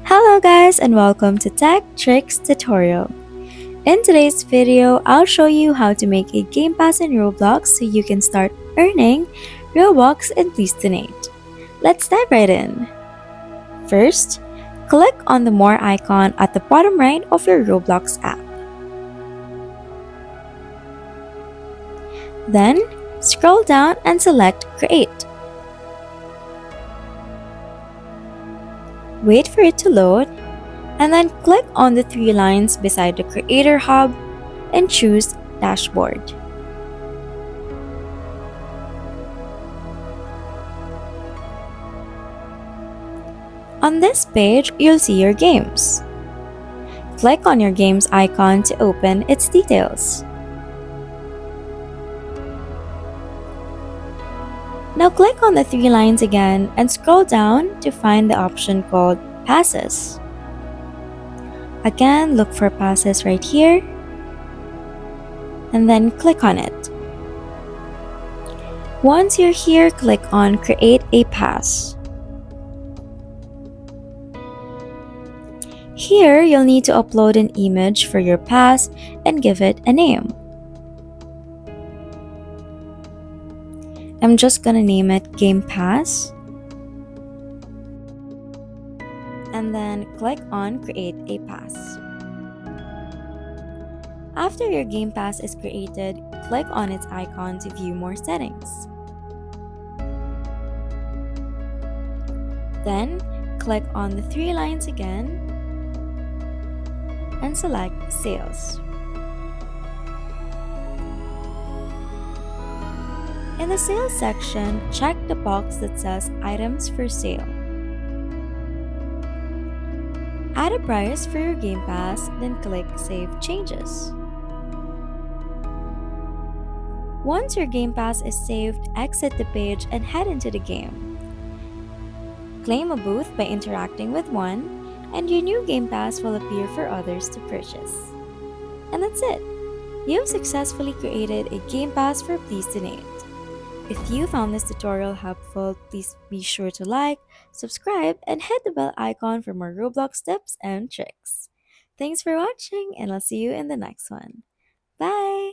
Hello guys and welcome to Tech Tricks tutorial. In today's video, I'll show you how to make a Game Pass in Roblox so you can start earning Robux and please donate. Let's dive right in. First, click on the More icon at the bottom right of your Roblox app. Then, scroll down and select Create. Wait for it to load, and then click on the three lines beside the Creator Hub and choose Dashboard. On this page, you'll see your games. Click on your game's icon to open its details. Now click on the three lines again and scroll down to find the option called Passes. Again, look for Passes right here and then click on it. Once you're here, click on Create a Pass. Here, you'll need to upload an image for your pass and give it a name. I'm just gonna name it Game Pass. And then click on Create a Pass. After your Game Pass is created, click on its icon to view more settings. Then, click on the three lines again and select Sales. In the Sales section, check the box that says Items for Sale. Add a price for your Game Pass, then click Save Changes. Once your Game Pass is saved, exit the page and head into the game. Claim a booth by interacting with one, and your new Game Pass will appear for others to purchase. And that's it! You've successfully created a Game Pass for Please Donate. If you found this tutorial helpful, please be sure to like, subscribe, and hit the bell icon for more Roblox tips and tricks. Thanks for watching, and I'll see you in the next one. Bye!